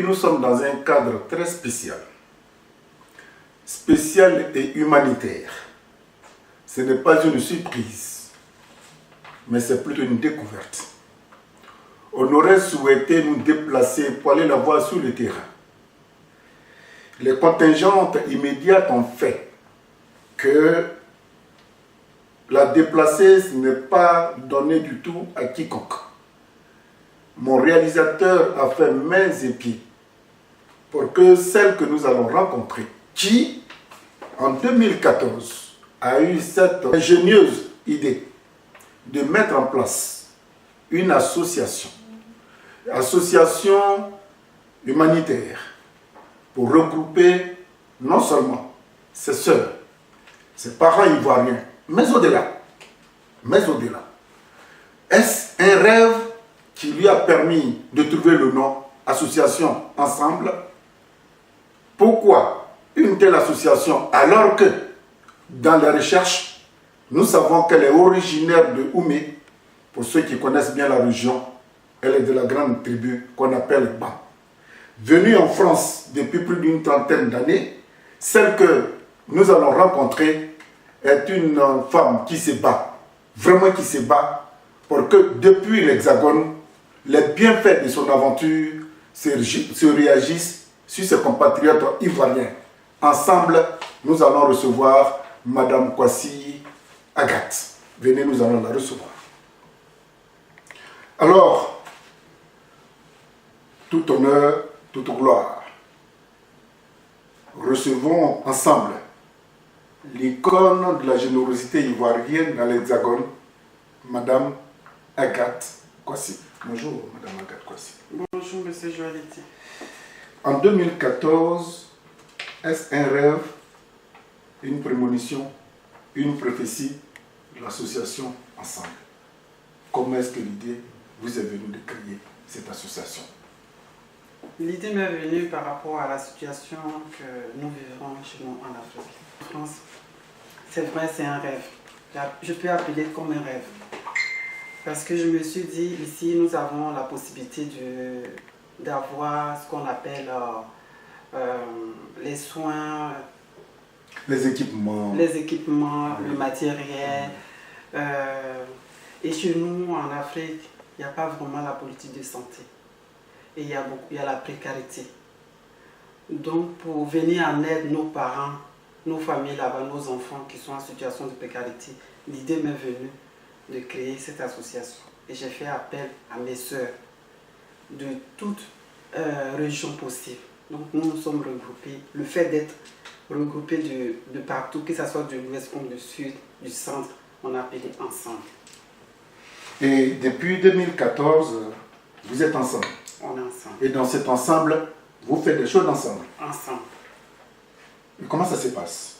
nous sommes dans un cadre très spécial. Spécial et humanitaire. Ce n'est pas une surprise, mais c'est plutôt une découverte. On aurait souhaité nous déplacer pour aller la voir sur le terrain. Les contingentes immédiates ont fait que la déplacer n'est pas donné du tout à quiconque. Mon réalisateur a fait mains et pieds pour que celle que nous allons rencontrer, qui, en 2014, a eu cette ingénieuse idée de mettre en place une association humanitaire pour regrouper non seulement ses sœurs, ses parents ivoiriens, mais au-delà. Est-ce un rêve qui lui a permis de trouver le nom Association Ensemble? Pourquoi une telle association alors que dans la recherche, nous savons qu'elle est originaire de Oumé. Pour ceux qui connaissent bien la région, elle est de la grande tribu qu'on appelle Ban. Venue en France depuis plus d'une trentaine d'années, celle que nous allons rencontrer est une femme qui se bat, vraiment qui se bat, pour que depuis l'Hexagone, les bienfaits de son aventure se réagissent sur ses compatriotes ivoiriens. Ensemble, nous allons recevoir Madame Kwasi Agathe. Venez, nous allons la recevoir. Alors, tout honneur, toute gloire. Recevons ensemble l'icône de la générosité ivoirienne dans l'Hexagone, Madame Agathe Kwasi. Bonjour, Madame Agathe Kwasi. Bonjour, Monsieur Joaletti. En 2014, est-ce un rêve, une prémonition, une prophétie de l'association Ensemble? Comment est-ce que l'idée vous est venue de créer cette association? L'idée m'est venue par rapport à la situation que nous vivons chez nous en Afrique. En France, c'est vrai, c'est un rêve. Je peux appeler comme un rêve. Parce que je me suis dit, ici, nous avons la possibilité d'avoir ce qu'on appelle les soins, les équipements, le matériel. Et chez nous, en Afrique, il n'y a pas vraiment la politique de santé. Et il y a la précarité. Donc, pour venir en aide nos parents, nos familles là-bas, nos enfants qui sont en situation de précarité, l'idée m'est venue de créer cette association. Et j'ai fait appel à mes sœurs de toutes régions possibles. Donc, nous sommes regroupés. Le fait d'être regroupés de partout, que ce soit de l'ouest comme du sud, du centre, on a appelé Ensemble. Et depuis 2014, vous êtes ensemble. On est ensemble. Et dans cet ensemble, vous faites des choses ensemble. Ensemble. Et comment ça se passe?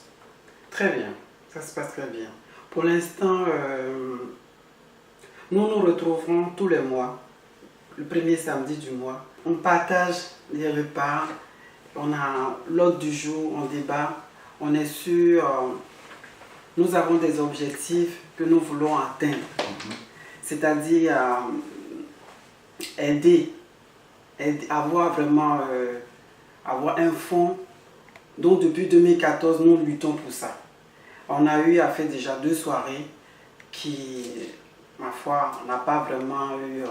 Très bien. Ça se passe très bien. Pour l'instant, nous nous retrouverons tous les mois, le premier samedi du mois. On partage les repas, on a l'ordre du jour, on débat, on est sûr, nous avons des objectifs que nous voulons atteindre. C'est-à-dire aider, avoir vraiment avoir un fonds. Donc depuis 2014, nous luttons pour ça. On a eu à faire déjà 2 soirées qui, ma foi, on n'a pas vraiment eu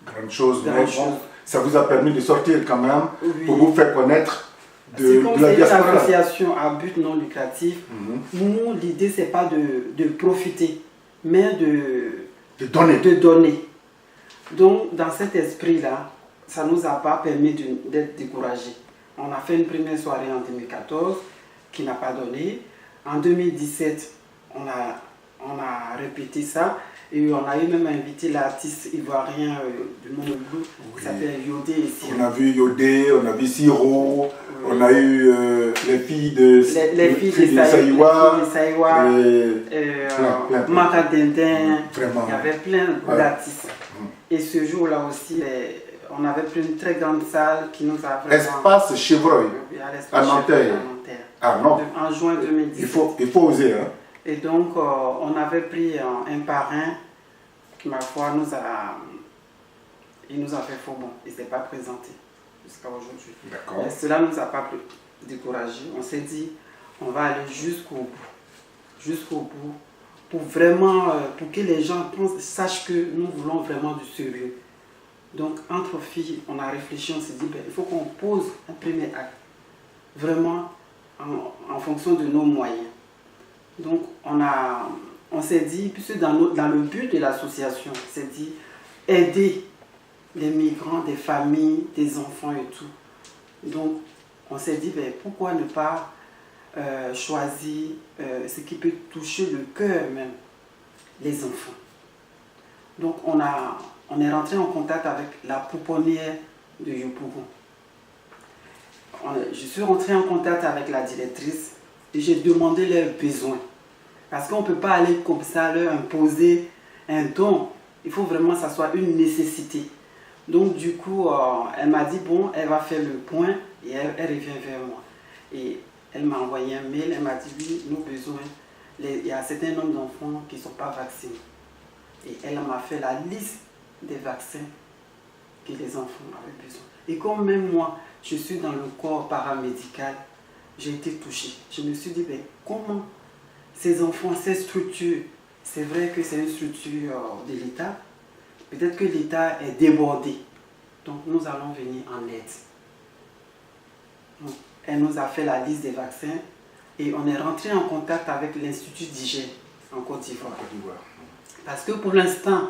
grande chose, mais bon, ça vous a permis de sortir quand même, oui, pour vous faire connaître de la diaspora. C'est une association à but non lucratif. Nous, l'idée, ce n'est pas de profiter, mais de donner. Donc, dans cet esprit-là, ça ne nous a pas permis d'être découragés. On a fait une première soirée en 2014 qui n'a pas donné. En 2017, on a répété ça et on a eu même invité l'artiste ivoirien du nom de Blue, qui s'appelle Yodé et Siro. On a vu Yodé, on a vu Siro, on a eu les filles de Saïwa, Maka Dindin, il y avait plein d'artistes. Et ce jour-là aussi, on avait pris une très grande salle qui nous a vraiment... Espace Chevreuil, à Nanterre. Ah non. En juin 2017. Il faut oser. Hein. Et donc, on avait pris un parrain qui, ma foi, il nous a fait faux bon. Il ne s'est pas présenté. jusqu'à aujourd'hui. D'accord. Cela ne nous a pas découragés. On s'est dit, on va aller jusqu'au bout, pour vraiment, pour que les gens sachent que nous voulons vraiment du sérieux. Donc, entre filles, on a réfléchi, on s'est dit, il faut qu'on pose un premier acte, vraiment en fonction de nos moyens. Donc, on s'est dit, puisque dans le but de l'association, on s'est dit, aider les migrants, des familles, des enfants et tout. Donc, on s'est dit, pourquoi ne pas choisir ce qui peut toucher le cœur même, les enfants. Donc, on est rentré en contact avec la pouponnière de Yopougon. Je suis rentré en contact avec la directrice et j'ai demandé leurs besoins. Parce qu'on ne peut pas aller comme ça leur imposer un don. Il faut vraiment que ça soit une nécessité. Donc du coup, elle m'a dit, bon, elle va faire le point et elle revient vers moi. Et elle m'a envoyé un mail, elle m'a dit, oui, nos besoins, il y a un certain nombre d'enfants qui ne sont pas vaccinés. Et elle m'a fait la liste des vaccins que les enfants avaient besoin. Et comme même moi, je suis dans le corps paramédical, j'ai été touchée. Je me suis dit, comment ces enfants, ces structures, c'est vrai que c'est une structure de l'État, peut-être que l'État est débordé. Donc nous allons venir en aide. Donc, elle nous a fait la liste des vaccins et on est rentré en contact avec l'Institut d'hygiène en Côte d'Ivoire. Parce que pour l'instant,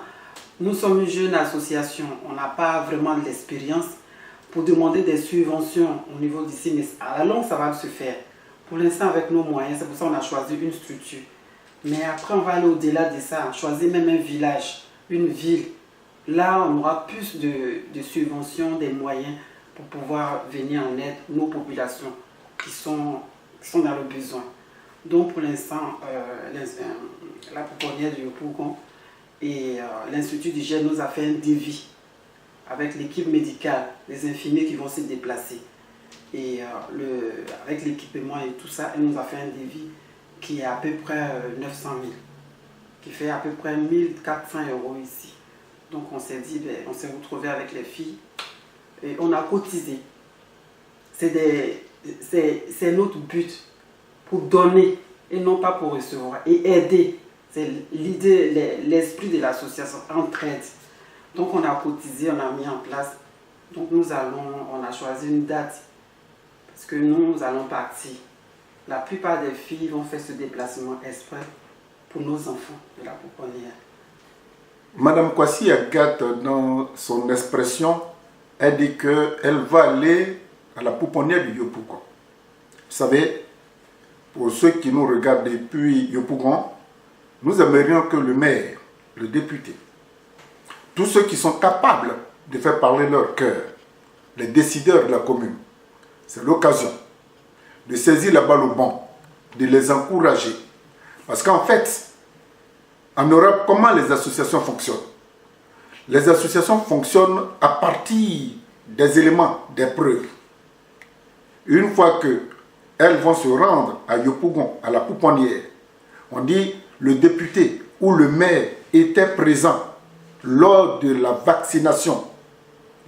nous sommes une jeune association, on n'a pas vraiment de l'expérience pour demander des subventions au niveau d'ici, mais à la longue ça va se faire. Pour l'instant avec nos moyens, c'est pour ça qu'on a choisi une structure. Mais après on va aller au-delà de ça, choisir même un village, une ville. Là on aura plus de subventions, des moyens pour pouvoir venir en aide nos populations qui sont dans le besoin. Donc pour l'instant, la pouponnière du Yopougon et l'Institut d'hygiène nous a fait un devis avec l'équipe médicale, les infirmiers qui vont se déplacer. Et avec l'équipement et tout ça, elle nous a fait un devis qui est à peu près 900 000, qui fait à peu près 1400 € ici. Donc on s'est dit, on s'est retrouvé avec les filles et on a cotisé. C'est notre but, pour donner et non pas pour recevoir, et aider. C'est l'idée, l'esprit de l'association, entraide. Donc on a cotisé, on a mis en place. Donc on a choisi une date, parce que nous allons partir. La plupart des filles vont faire ce déplacement exprès pour nos enfants de la pouponnière. Madame Kwasi Agathe, dans son expression, elle dit qu'elle va aller à la pouponnière du Yopougon. Vous savez, pour ceux qui nous regardent depuis Yopougon, nous aimerions que le maire, le député, tous ceux qui sont capables de faire parler leur cœur, les décideurs de la commune, c'est l'occasion de saisir la balle au bon, de les encourager. Parce qu'en fait, en Europe, comment les associations fonctionnent? Les associations fonctionnent à partir des éléments, des preuves. Une fois qu'elles vont se rendre à Yopougon, à la pouponnière, on dit le député ou le maire était présent lors de la vaccination.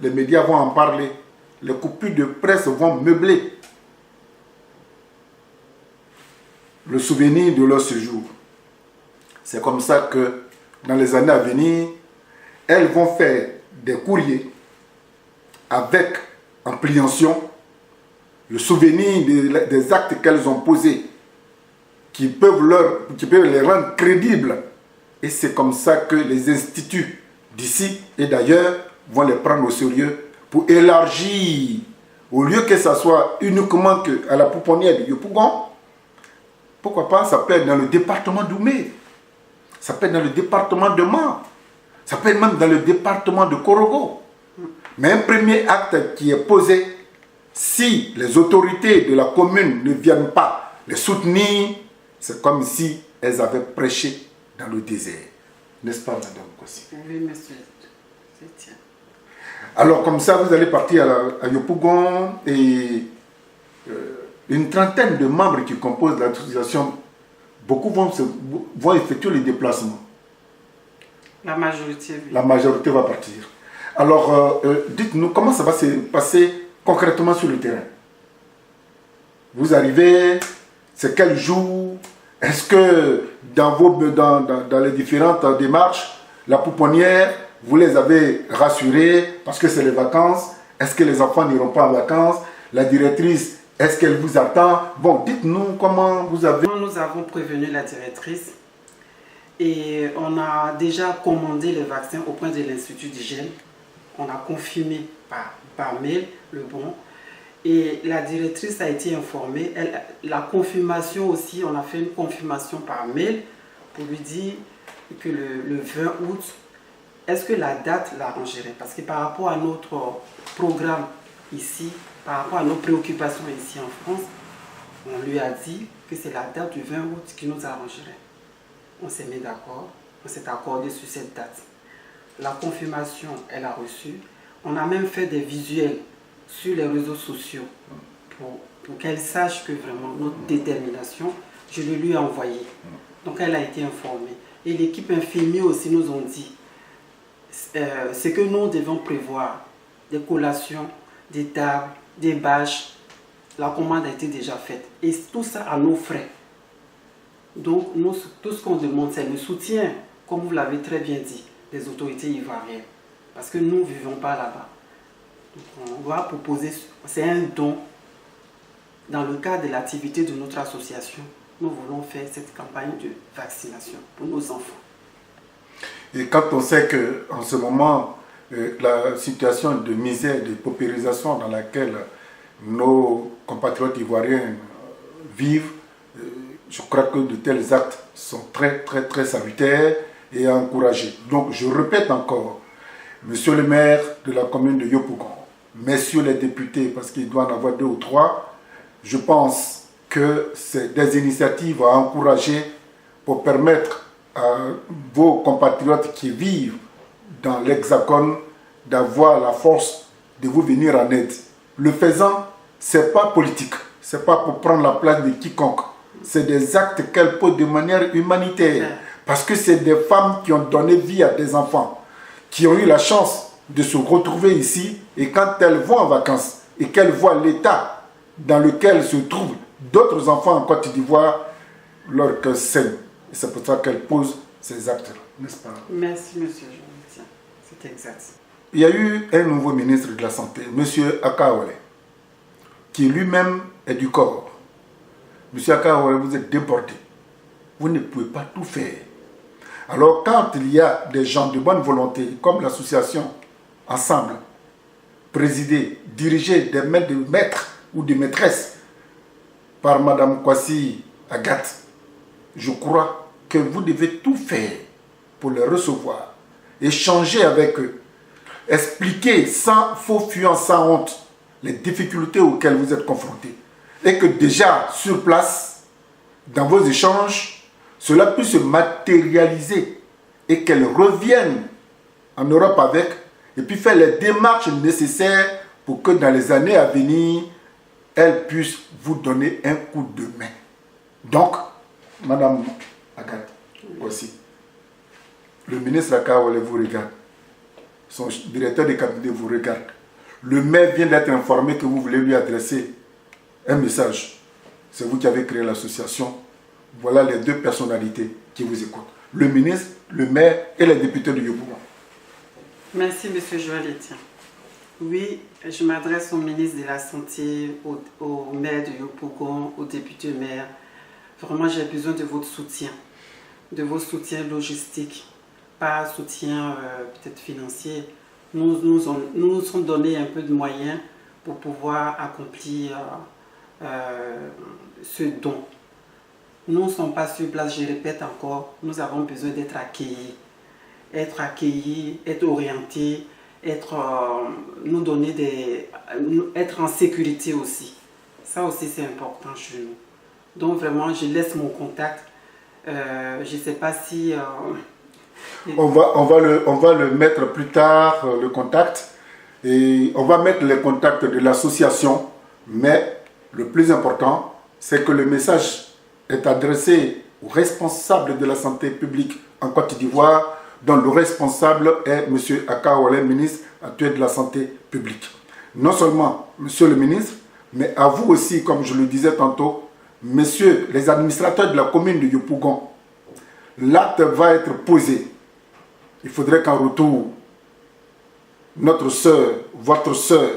Les médias vont en parler, les coupures de presse vont meubler le souvenir de leur séjour. C'est comme ça que dans les années à venir, elles vont faire des courriers avec ampliation le souvenir des actes qu'elles ont posés qui peuvent les rendre crédibles. Et c'est comme ça que les instituts d'ici et d'ailleurs vont les prendre au sérieux pour élargir, au lieu que ça soit uniquement à la pouponnière de Yopougon. Pourquoi pas, ça peut être dans le département d'Oumé, ça peut être dans le département de Man, ça peut être même dans le département de Korogo. Mais un premier acte qui est posé, si les autorités de la commune ne viennent pas les soutenir, c'est comme si elles avaient prêché dans le désert. N'est-ce pas, Madame Kwasi? Oui, monsieur. Alors, comme ça, vous allez partir à Yopougon et une trentaine de membres qui composent l'association, beaucoup vont effectuer les déplacements. La majorité, oui. La majorité va partir. Alors, dites-nous, comment ça va se passer concrètement sur le terrain? Vous arrivez, c'est quel jour? Est-ce que dans les différentes démarches, la pouponnière, vous les avez rassurés parce que c'est les vacances? Est-ce que les enfants n'iront pas en vacances? La directrice, est-ce qu'elle vous attend? Bon, dites-nous comment vous avez... Nous avons prévenu la directrice et on a déjà commandé les vaccins auprès de l'Institut d'hygiène. On a confirmé par mail le bon. Et la directrice a été informée. La confirmation aussi, on a fait une confirmation par mail pour lui dire que le 20 août, est-ce que la date l'arrangerait? Parce que par rapport à notre programme ici, par rapport à nos préoccupations ici en France, on lui a dit que c'est la date du 20 août qui nous arrangerait. On s'est mis d'accord, on s'est accordé sur cette date. La confirmation, elle a reçu. On a même fait des visuels sur les réseaux sociaux pour qu'elle sache que vraiment notre détermination, je le lui ai envoyé. Donc elle a été informée. Et l'équipe infirmière aussi nous ont dit ce que nous devons prévoir, des collations, des tables, des bâches. La commande a été déjà faite. Et tout ça à nos frais. Donc nous, tout ce qu'on demande, c'est le soutien, comme vous l'avez très bien dit, des autorités ivoiriennes. Parce que nous ne vivons pas là-bas. On va proposer, c'est un don. Dans le cadre de l'activité de notre association, nous voulons faire cette campagne de vaccination pour nos enfants. Et quand on sait qu'en ce moment, la situation de misère, de paupérisation dans laquelle nos compatriotes ivoiriens vivent, je crois que de tels actes sont très, très, très salutaires et à encourager. Donc, je répète encore, monsieur le maire de la commune de Yopougon, messieurs les députés, parce qu'il doit en avoir 2 ou 3, je pense que c'est des initiatives à encourager pour permettre à vos compatriotes qui vivent dans l'Hexagone d'avoir la force de vous venir en aide. Le faisant, ce n'est pas politique, ce n'est pas pour prendre la place de quiconque. C'est des actes qu'elle pose de manière humanitaire. Parce que c'est des femmes qui ont donné vie à des enfants, qui ont eu la chance de se retrouver ici. Et quand elles vont en vacances et qu'elles voient l'état dans lequel se trouvent d'autres enfants en Côte d'Ivoire, leur cœur saigne. Et c'est pour ça qu'elle pose ces actes-là, n'est-ce pas? Merci, monsieur Jean. C'est exact. Il y a eu un nouveau ministre de la Santé, monsieur Akawale, qui lui-même est du corps. Monsieur Akawale, vous êtes débordé. Vous ne pouvez pas tout faire. Alors, quand il y a des gens de bonne volonté, comme l'association Ensemble, présidée, dirigée des mains de maîtres ou de maîtresses par Madame Kwasi Agathe, je crois que vous devez tout faire pour les recevoir, échanger avec eux, expliquer sans faux fuyant, sans honte, les difficultés auxquelles vous êtes confrontés. Et que déjà, sur place, dans vos échanges, cela puisse se matérialiser et qu'elles reviennent en Europe avec, et puis faire les démarches nécessaires pour que dans les années à venir, elles puissent vous donner un coup de main. Donc, Madame Agathe, voici. Le ministre Akawale vous regarde. Son directeur de cabinet vous regarde. Le maire vient d'être informé que vous voulez lui adresser un message. C'est vous qui avez créé l'association. Voilà les 2 personnalités qui vous écoutent. Le ministre, le maire et les députés de Yopougon. Merci, monsieur Joël Etienne. Oui, je m'adresse au ministre de la Santé, au maire de Yopougon, au député maire. Vraiment, j'ai besoin de votre soutien, de vos soutiens logistiques, pas soutien peut-être financier. Nous sommes donné un peu de moyens pour pouvoir accomplir ce don. Nous ne sommes pas sur place, je répète encore, nous avons besoin d'être accueillis, être orientés, nous donner être en sécurité aussi. Ça aussi c'est important chez nous. Donc vraiment, je laisse mon contact. Je ne sais pas si... On va le mettre plus tard, le contact. Et on va mettre les contacts de l'association. Mais le plus important, c'est que le message est adressé aux responsables de la santé publique en Côte d'Ivoire, dont le responsable est M. Akawale, ministre actuel de la santé publique. non seulement monsieur le ministre, mais à vous aussi, comme je le disais tantôt, messieurs les administrateurs de la commune de Yopougon, l'acte va être posé. Il faudrait qu'en retour, notre sœur, votre sœur,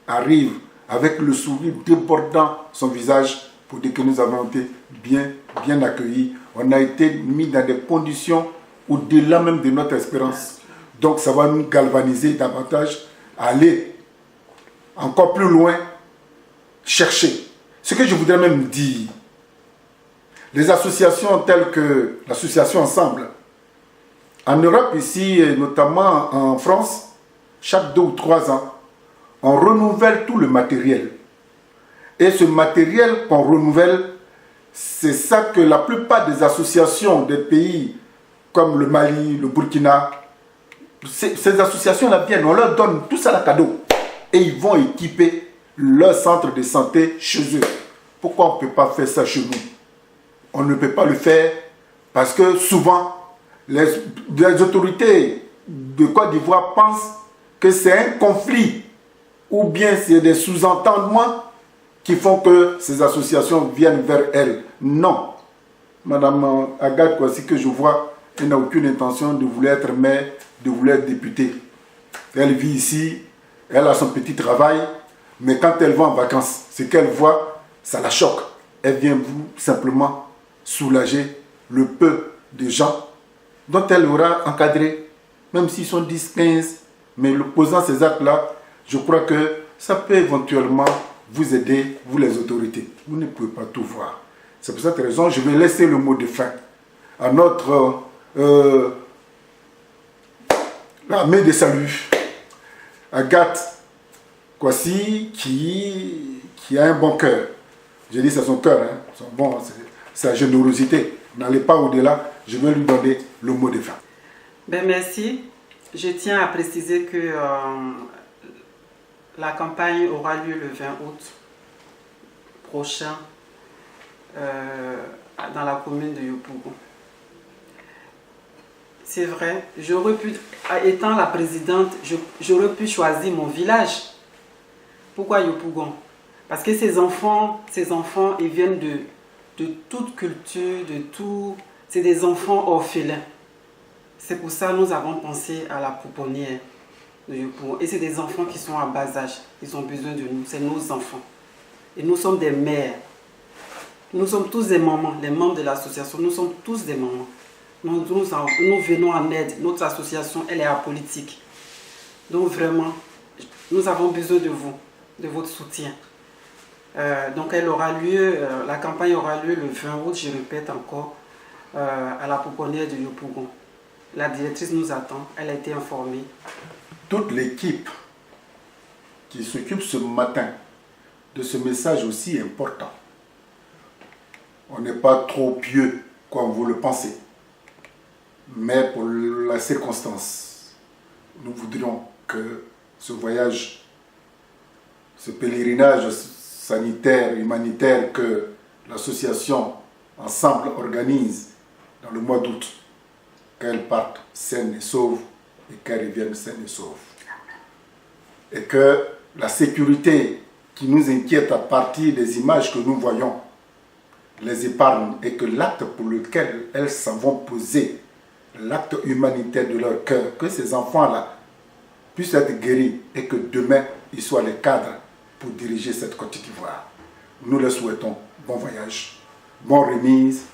arrive avec le sourire débordant son visage pour dire que nous avons été bien accueillis. On a été mis dans des conditions au-delà même de notre espérance. Donc ça va nous galvaniser davantage à aller encore plus loin, chercher. Ce que je voudrais même dire, les associations telles que l'association Ensemble, en Europe ici, et notamment en France, chaque 2 ou 3 ans, on renouvelle tout le matériel. Et ce matériel qu'on renouvelle, c'est ça que la plupart des associations des pays comme le Mali, le Burkina, ces associations-là viennent, on leur donne tout ça à cadeau. Et ils vont équiper leur centre de santé chez eux. Pourquoi on ne peut pas faire ça chez nous? On ne peut pas le faire parce que souvent, les autorités de Côte d'Ivoire pensent que c'est un conflit ou bien c'est des sous-entendements qui font que ces associations viennent vers elles. Non. Madame Agathe Kouassi, que je vois, elle n'a aucune intention de vouloir être maire, de vouloir être députée. Elle vit ici, elle a son petit travail, mais quand elle va en vacances, ce qu'elle voit, ça la choque. Elle vient vous simplement soulager le peu de gens dont elle aura encadré, même s'ils sont 10, 15, mais le posant ces actes-là, je crois que ça peut éventuellement vous aider, vous les autorités. Vous ne pouvez pas tout voir. C'est pour cette raison que je vais laisser le mot de fin à notre armée de salut, Agathe Kouassi, qui a un bon cœur. J'ai dit c'est son cœur, hein, bon, c'est sa générosité. N'allez pas au-delà, je vais lui donner le mot de fin. Ben merci. Je tiens à préciser que la campagne aura lieu le 20 août prochain dans la commune de Yopougon. C'est vrai, j'aurais pu, étant la présidente, j'aurais pu choisir mon village. Pourquoi Yopougon? Parce que ces enfants, ils viennent de toute culture, de tout. C'est des enfants orphelins. C'est pour ça que nous avons pensé à la pouponnière de Yopougon. Et c'est des enfants qui sont à bas âge. Ils ont besoin de nous. C'est nos enfants. Et nous sommes des mères. Nous sommes tous des mamans. Les membres de l'association, nous sommes tous des mamans. Nous venons en aide. Notre association, elle est apolitique. Donc vraiment, nous avons besoin de vous, de votre soutien. Donc elle aura lieu, la campagne aura lieu le 20 août, je répète encore, à la pouponnière de Yopougon. La directrice nous attend, elle a été informée. Toute l'équipe qui s'occupe ce matin de ce message aussi important. On n'est pas trop pieux comme vous le pensez. Mais pour la circonstance, nous voudrions que ce voyage, ce pèlerinage sanitaire, humanitaire que l'association Ensemble organise dans le mois d'août, qu'elle parte saine et sauve et qu'elle revienne saine et sauve. Et que la sécurité qui nous inquiète à partir des images que nous voyons les épargne et que l'acte pour lequel elles s'en vont poser, l'acte humanitaire de leur cœur, que ces enfants-là puissent être guéris et que demain, ils soient les cadres pour diriger cette Côte d'Ivoire. Nous leur souhaitons bon voyage, bonne remise,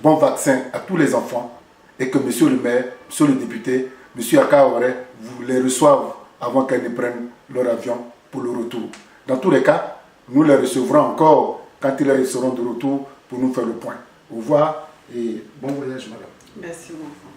bon vaccin à tous les enfants et que monsieur le maire, monsieur le député, monsieur Akaore vous les reçoivent avant qu'elles ne prennent leur avion pour le retour. Dans tous les cas, nous les recevrons encore quand ils seront de retour pour nous faire le point. Au revoir et bon voyage, madame. Merci beaucoup.